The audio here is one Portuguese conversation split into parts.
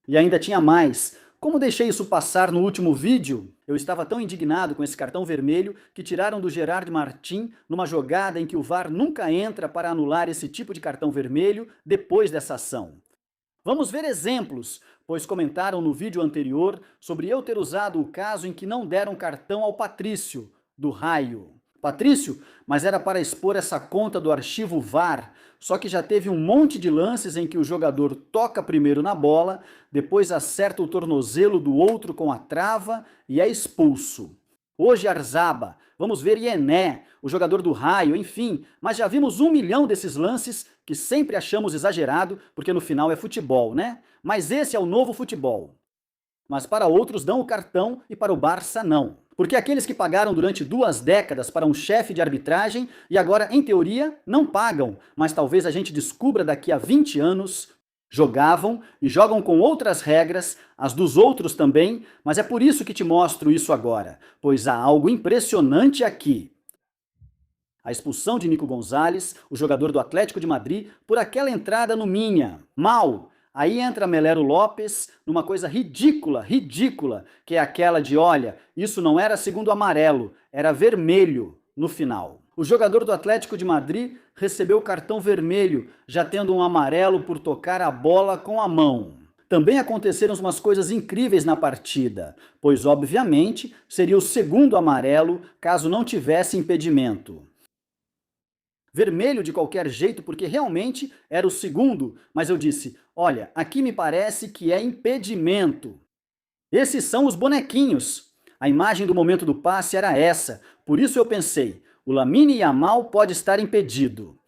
E ainda tinha mais. Como deixei isso passar no último vídeo? Eu estava tão indignado com esse cartão vermelho que tiraram do Gerard Martin numa jogada em que o VAR nunca entra para anular esse tipo de cartão vermelho depois dessa ação. Vamos ver exemplos, pois comentaram no vídeo anterior sobre eu ter usado o caso em que não deram cartão ao Patrício, do Raio. Patrício, mas era para expor essa conta do arquivo VAR, só que já teve um monte de lances em que o jogador toca primeiro na bola, depois acerta o tornozelo do outro com a trava e é expulso. Hoje Arzaba, vamos ver Iené, o jogador do Raio, enfim, mas já vimos 1 milhão desses lances que sempre achamos exagerado, porque no final é futebol, né? Mas esse é o novo futebol. Mas para outros dão o cartão e para o Barça não. Porque aqueles que pagaram durante 2 décadas para um chefe de arbitragem e agora, em teoria, não pagam, mas talvez a gente descubra daqui a 20 anos, jogavam e jogam com outras regras, as dos outros também, mas é por isso que te mostro isso agora, pois há algo impressionante aqui. A expulsão de Nico Gonzalez, o jogador do Atlético de Madrid, por aquela entrada no Minha. Mal! Aí entra Melero Lopes numa coisa ridícula, que é aquela de, olha, isso não era segundo amarelo, era vermelho no final. O jogador do Atlético de Madrid recebeu cartão vermelho, já tendo um amarelo por tocar a bola com a mão. Também aconteceram umas coisas incríveis na partida, pois obviamente seria o segundo amarelo caso não tivesse impedimento. Vermelho de qualquer jeito, porque realmente era o segundo, mas eu disse, olha, aqui me parece que é impedimento. Esses são os bonequinhos. A imagem do momento do passe era essa, por isso eu pensei, o Lamine Yamal pode estar impedido.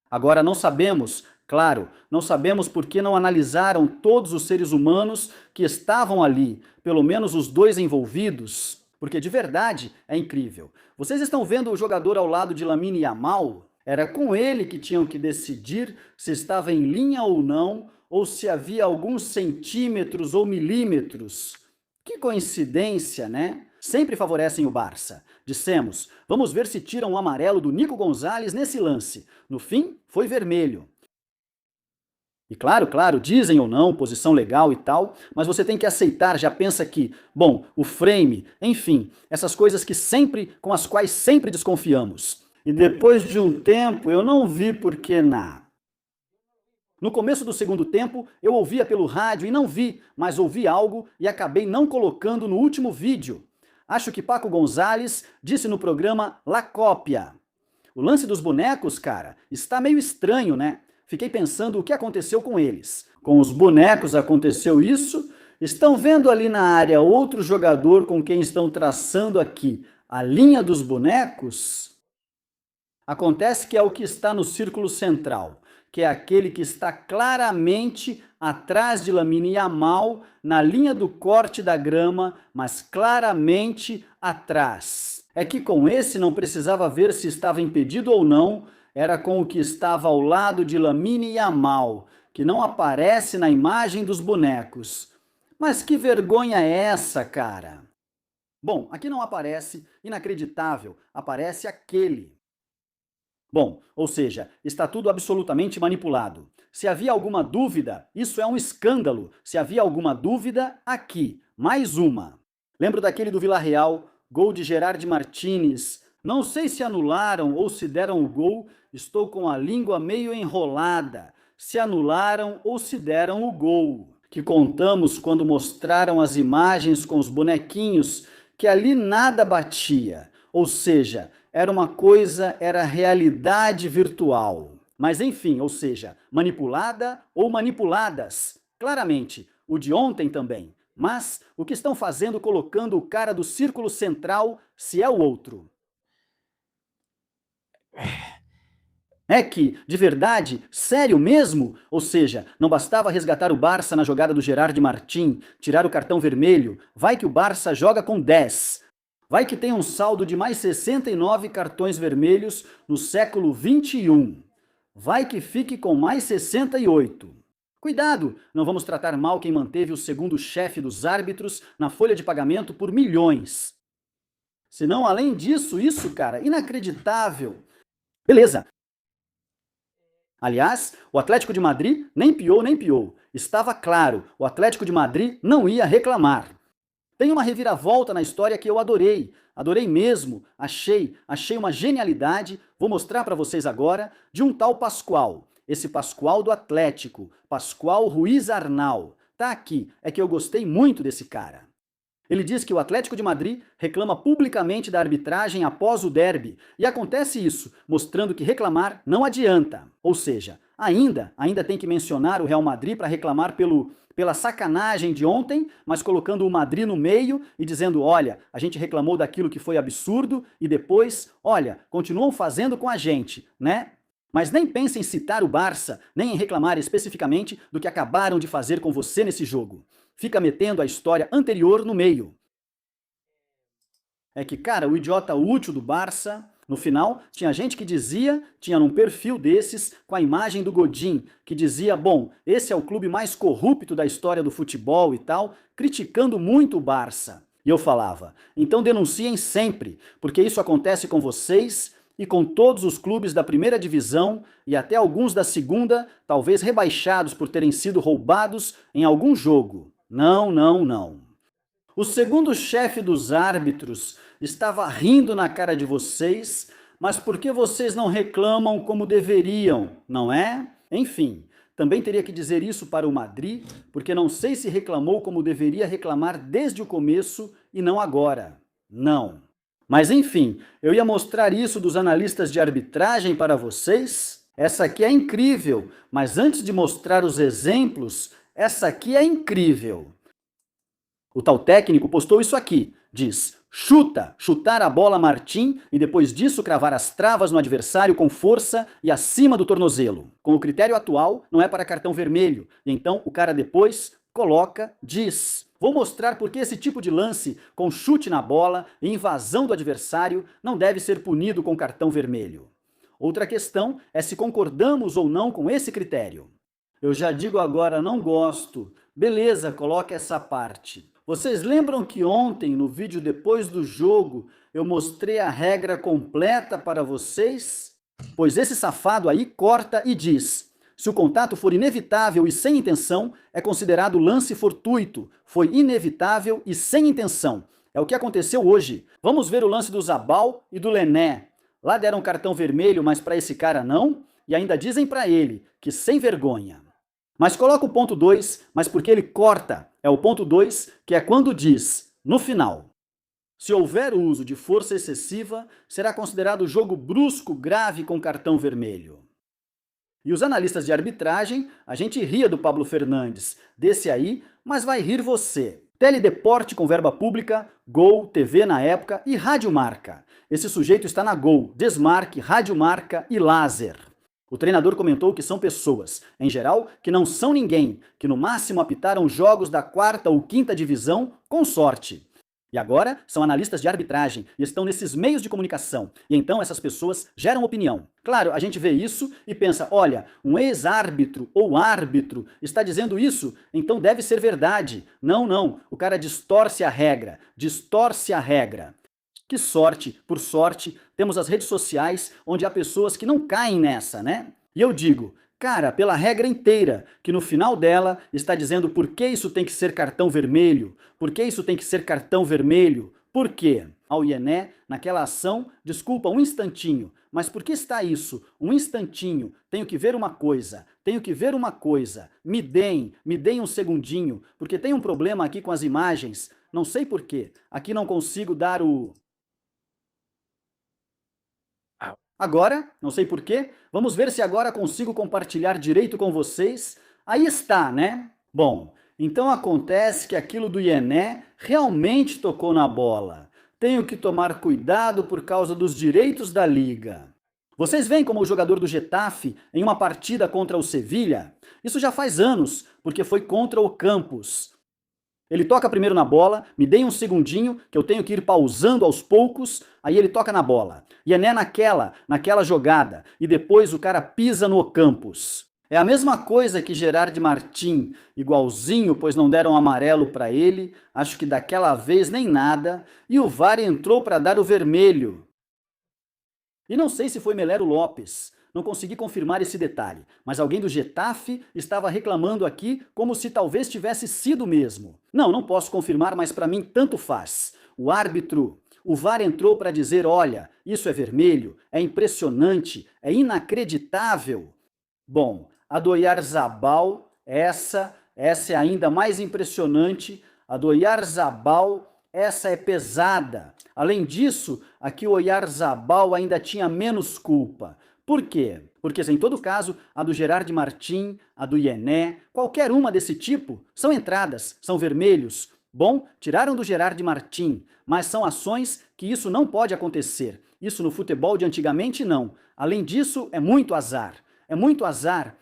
Agora não sabemos, claro, não sabemos porque não analisaram todos os seres humanos que estavam ali, pelo menos os dois envolvidos, porque de verdade é incrível. Vocês estão vendo o jogador ao lado de Lamine Yamal? Era com ele que tinham que decidir se estava em linha ou não, ou se havia alguns centímetros ou milímetros. Que coincidência, né? Sempre favorecem o Barça. Dissemos, vamos ver se tiram o amarelo do Nico Gonzalez nesse lance. No fim, foi vermelho. E claro, dizem ou não, posição legal e tal, mas você tem que aceitar, já pensa que, bom, o frame, enfim, essas coisas com as quais sempre desconfiamos. E depois de um tempo, eu não vi por que não. No começo do segundo tempo, eu ouvia pelo rádio e não vi, mas ouvi algo e acabei não colocando no último vídeo. Acho que Paco Gonzalez disse no programa La Cópia. O lance dos bonecos, cara, está meio estranho, né? Fiquei pensando o que aconteceu com eles. Com os bonecos aconteceu isso? Estão vendo ali na área outro jogador com quem estão traçando aqui a linha dos bonecos? Acontece que é o que está no círculo central, que é aquele que está claramente atrás de Lamine Yamal, na linha do corte da grama, mas claramente atrás. É que com esse não precisava ver se estava impedido ou não, era com o que estava ao lado de Lamine Yamal, que não aparece na imagem dos bonecos. Mas que vergonha é essa, cara? Bom, aqui não aparece, inacreditável, aparece aquele. Bom, ou seja, está tudo absolutamente manipulado. Se havia alguma dúvida, isso é um escândalo. Se havia alguma dúvida, aqui, mais uma. Lembro daquele do Villarreal, gol de Gerard Martínez. Não sei se anularam ou se deram o gol, estou com a língua meio enrolada. Se anularam ou se deram o gol. Que contamos quando mostraram as imagens com os bonequinhos, que ali nada batia. Ou seja, era realidade virtual. Mas enfim, ou seja, manipulada ou manipuladas. Claramente, o de ontem também. Mas o que estão fazendo colocando o cara do círculo central se é o outro? É que, de verdade, sério mesmo? Ou seja, não bastava resgatar o Barça na jogada do Gerard Martin, tirar o cartão vermelho, vai que o Barça joga com 10. Vai que tem um saldo de mais 69 cartões vermelhos no século 21. Vai que fique com mais 68. Cuidado, não vamos tratar mal quem manteve o segundo chefe dos árbitros na folha de pagamento por milhões. Senão, além disso, cara, inacreditável. Beleza. Aliás, o Atlético de Madrid nem piou. Estava claro, o Atlético de Madrid não ia reclamar. Tem uma reviravolta na história que eu adorei. Adorei mesmo, achei uma genialidade, vou mostrar para vocês agora, de um tal Pascual. Esse Pascual do Atlético, Pascual Ruiz Arnal. Tá aqui, é que eu gostei muito desse cara. Ele diz que o Atlético de Madrid reclama publicamente da arbitragem após o derby, e acontece isso, mostrando que reclamar não adianta. Ou seja, ainda tem que mencionar o Real Madrid para reclamar pela sacanagem de ontem, mas colocando o Madrid no meio e dizendo, olha, a gente reclamou daquilo que foi absurdo e depois, olha, continuam fazendo com a gente, né? Mas nem pense em citar o Barça, nem em reclamar especificamente do que acabaram de fazer com você nesse jogo. Fica metendo a história anterior no meio. É que, cara, o idiota útil do Barça, no final, tinha gente que dizia, tinha num perfil desses, com a imagem do Godin, que dizia, bom, esse é o clube mais corrupto da história do futebol e tal, criticando muito o Barça. E eu falava, então denunciem sempre, porque isso acontece com vocês e com todos os clubes da primeira divisão e até alguns da segunda, talvez rebaixados por terem sido roubados em algum jogo. Não, não, não. O segundo chefe dos árbitros estava rindo na cara de vocês, mas por que vocês não reclamam como deveriam, não é? Enfim, também teria que dizer isso para o Madrid, porque não sei se reclamou como deveria reclamar desde o começo e não agora. Não. Mas enfim, eu ia mostrar isso dos analistas de arbitragem para vocês. Essa aqui é incrível, mas antes de mostrar os exemplos, essa aqui é incrível. O tal técnico postou isso aqui, diz, chutar a bola Martim e depois disso cravar as travas no adversário com força e acima do tornozelo. Com o critério atual, não é para cartão vermelho, e então o cara depois diz. Vou mostrar por que esse tipo de lance, com chute na bola e invasão do adversário, não deve ser punido com cartão vermelho. Outra questão é se concordamos ou não com esse critério. Eu já digo agora, não gosto. Beleza, coloque essa parte. Vocês lembram que ontem, no vídeo depois do jogo, eu mostrei a regra completa para vocês? Pois esse safado aí corta e diz, se o contato for inevitável e sem intenção, é considerado lance fortuito. Foi inevitável e sem intenção. É o que aconteceu hoje. Vamos ver o lance do Zabal e do Lené. Lá deram cartão vermelho, mas para esse cara não, e ainda dizem para ele que sem vergonha. Mas coloca o ponto 2, mas porque ele corta. É o ponto 2, que é quando diz, no final. Se houver o uso de força excessiva, será considerado jogo brusco grave com cartão vermelho. E os analistas de arbitragem, a gente ria do Pablo Fernandes, desse aí, mas vai rir você. Teledeporte com verba pública, Gol, TV na época e Rádio Marca. Esse sujeito está na Gol, Desmarque, Rádio Marca e Lazer. O treinador comentou que são pessoas, em geral, que não são ninguém, que no máximo apitaram jogos da 4ª ou 5ª divisão, com sorte. E agora são analistas de arbitragem e estão nesses meios de comunicação. E então essas pessoas geram opinião. Claro, a gente vê isso e pensa, olha, um ex-árbitro ou árbitro está dizendo isso, então deve ser verdade. Não, não, o cara distorce a regra, distorce a regra. Que sorte, por sorte, temos as redes sociais onde há pessoas que não caem nessa, né? E eu digo, cara, pela regra inteira, que no final dela está dizendo por que isso tem que ser cartão vermelho, por que isso tem que ser cartão vermelho, por quê? Ao Iené, naquela ação, desculpa, um instantinho, mas por que está isso? Um instantinho, tenho que ver uma coisa, me deem um segundinho, porque tem um problema aqui com as imagens, não sei por quê, aqui não consigo dar o... Agora, não sei porquê, vamos ver se agora consigo compartilhar direito com vocês. Aí está, né? Bom, então acontece que aquilo do Iené realmente tocou na bola. Tenho que tomar cuidado por causa dos direitos da liga. Vocês veem como o jogador do Getafe, em uma partida contra o Sevilha? Isso já faz anos, porque foi contra o Campos. Ele toca primeiro na bola, me deem um segundinho, que eu tenho que ir pausando aos poucos, aí ele toca na bola. E é naquela jogada, e depois o cara pisa no Ocampos. É a mesma coisa que Gerard Martim, igualzinho, pois não deram amarelo para ele, acho que daquela vez nem nada, e o VAR entrou para dar o vermelho. E não sei se foi Melero Lopes, não consegui confirmar esse detalhe, mas alguém do Getafe estava reclamando aqui como se talvez tivesse sido mesmo. Não posso confirmar, mas para mim tanto faz. O VAR entrou para dizer, olha, isso é vermelho, é impressionante, é inacreditável. Bom, a do Oyarzabal, essa é ainda mais impressionante. A do Oyarzabal, essa é pesada. Além disso, aqui o Oyarzabal ainda tinha menos culpa. Por quê? Porque, em todo caso, a do Gerard Martin, a do Iené, qualquer uma desse tipo, são entradas, são vermelhos. Bom, tiraram do Gerard Martin, mas são ações que isso não pode acontecer. Isso no futebol de antigamente não. Além disso, é muito azar. É muito azar.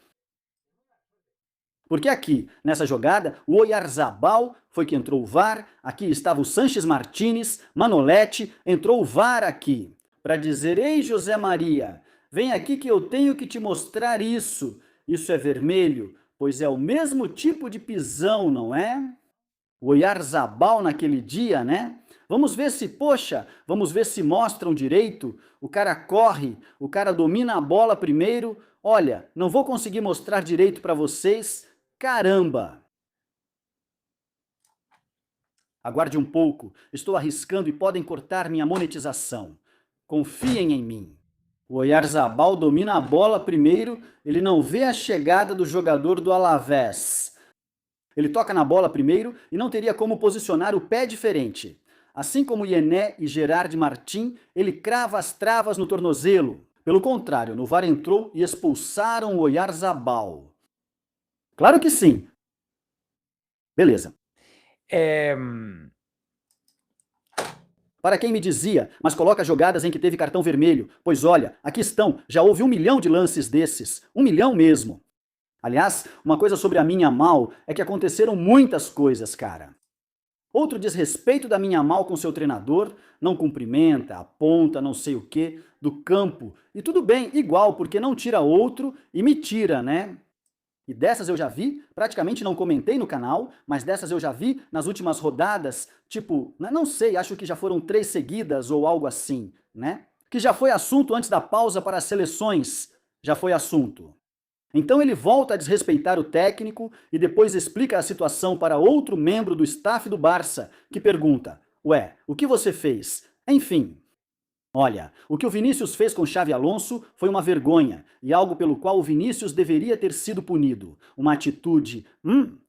Porque aqui, nessa jogada, o Oyarzabal foi que entrou o VAR, aqui estava o Sanches Martínez, Manolete, entrou o VAR aqui, para dizer, ei José Maria, vem aqui que eu tenho que te mostrar isso. Isso é vermelho, pois é o mesmo tipo de pisão, não é? O Oyarzabal naquele dia, né? Vamos ver se mostram direito. O cara corre, o cara domina a bola primeiro. Olha, não vou conseguir mostrar direito para vocês. Caramba! Aguarde um pouco, estou arriscando e podem cortar minha monetização. Confiem em mim. O Oyarzabal domina a bola primeiro, ele não vê a chegada do jogador do Alavés. Ele toca na bola primeiro e não teria como posicionar o pé diferente. Assim como Iené e Gerard Martin, ele crava as travas no tornozelo. Pelo contrário, no VAR entrou e expulsaram o Oyarzabal. Claro que sim. Beleza. Para quem me dizia, mas coloca jogadas em que teve cartão vermelho, pois olha, aqui estão, já houve 1 milhão de lances desses, 1 milhão mesmo. Aliás, uma coisa sobre a minha Mal é que aconteceram muitas coisas, cara. Outro desrespeito da minha Mal com seu treinador, não cumprimenta, aponta, não sei o quê, do campo. E tudo bem, igual, porque não tira outro e me tira, né? E dessas eu já vi, praticamente não comentei no canal, mas dessas eu já vi nas últimas rodadas, tipo, não sei, acho que já foram 3 seguidas ou algo assim, né? Que já foi assunto antes da pausa para as seleções, já foi assunto. Então ele volta a desrespeitar o técnico e depois explica a situação para outro membro do staff do Barça, que pergunta, ué, o que você fez? Enfim. Olha, o que o Vinícius fez com Xavi Alonso foi uma vergonha e algo pelo qual o Vinícius deveria ter sido punido. Uma atitude,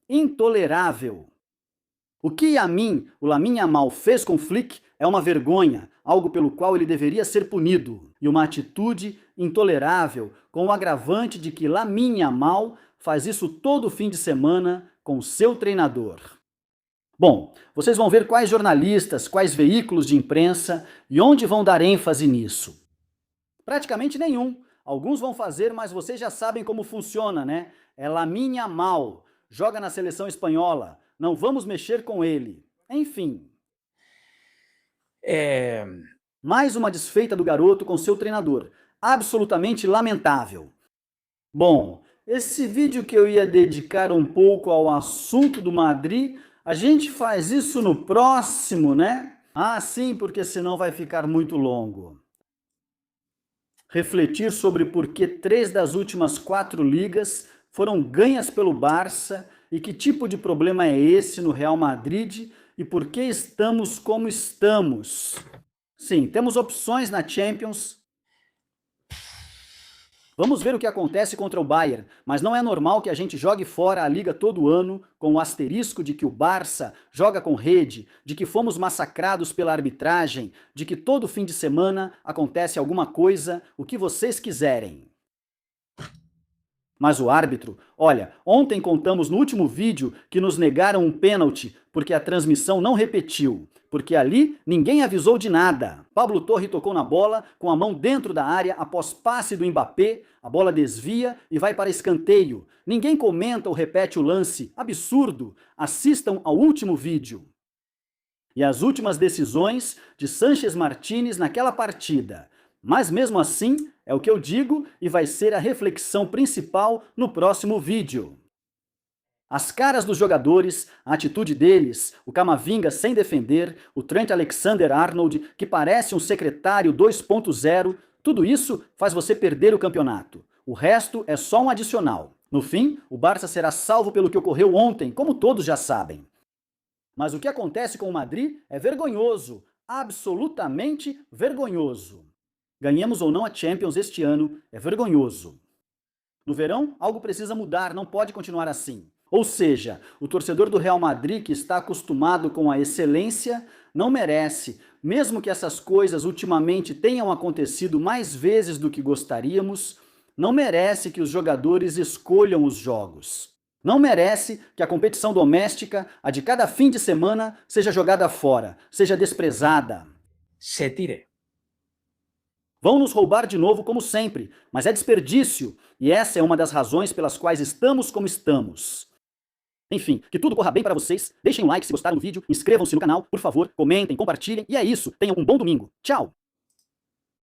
intolerável. O que o Lamine Yamal fez com Flick é uma vergonha, algo pelo qual ele deveria ser punido. E uma atitude intolerável, com o agravante de que Lamine Yamal faz isso todo fim de semana com seu treinador. Bom, vocês vão ver quais jornalistas, quais veículos de imprensa e onde vão dar ênfase nisso. Praticamente nenhum. Alguns vão fazer, mas vocês já sabem como funciona, né? É Lamine Yamal, joga na seleção espanhola, não vamos mexer com ele. Enfim. Mais uma desfeita do garoto com seu treinador. Absolutamente lamentável. Bom, esse vídeo que eu ia dedicar um pouco ao assunto do Madrid, a gente faz isso no próximo, né? Ah, sim, porque senão vai ficar muito longo. Refletir sobre por que 3 das últimas 4 ligas foram ganhas pelo Barça e que tipo de problema é esse no Real Madrid e por que estamos como estamos. Sim, temos opções na Champions. Vamos ver o que acontece contra o Bayern, mas não é normal que a gente jogue fora a liga todo ano com o asterisco de que o Barça joga com rede, de que fomos massacrados pela arbitragem, de que todo fim de semana acontece alguma coisa, o que vocês quiserem. Mas o árbitro, olha, ontem contamos no último vídeo que nos negaram um pênalti porque a transmissão não repetiu, porque ali ninguém avisou de nada. Pablo Torre tocou na bola com a mão dentro da área após passe do Mbappé, a bola desvia e vai para escanteio. Ninguém comenta ou repete o lance, absurdo. Assistam ao último vídeo. E as últimas decisões de Sanches Martínez naquela partida. Mas mesmo assim, é o que eu digo e vai ser a reflexão principal no próximo vídeo. As caras dos jogadores, a atitude deles, o Camavinga sem defender, o Trent Alexander-Arnold, que parece um secretário 2.0, Tudo isso faz você perder o campeonato. O resto é só um adicional. No fim, o Barça será salvo pelo que ocorreu ontem, como todos já sabem. Mas o que acontece com o Madrid é vergonhoso, absolutamente vergonhoso. Ganhemos ou não a Champions este ano, é vergonhoso. No verão, algo precisa mudar, não pode continuar assim. Ou seja, o torcedor do Real Madrid, que está acostumado com a excelência, não merece, mesmo que essas coisas ultimamente tenham acontecido mais vezes do que gostaríamos, não merece que os jogadores escolham os jogos. Não merece que a competição doméstica, a de cada fim de semana, seja jogada fora, seja desprezada. Se tire. Vão nos roubar de novo como sempre, mas é desperdício, e essa é uma das razões pelas quais estamos como estamos. Enfim, que tudo corra bem para vocês, deixem um like se gostaram do vídeo, inscrevam-se no canal, por favor, comentem, compartilhem, e é isso, tenham um bom domingo. Tchau!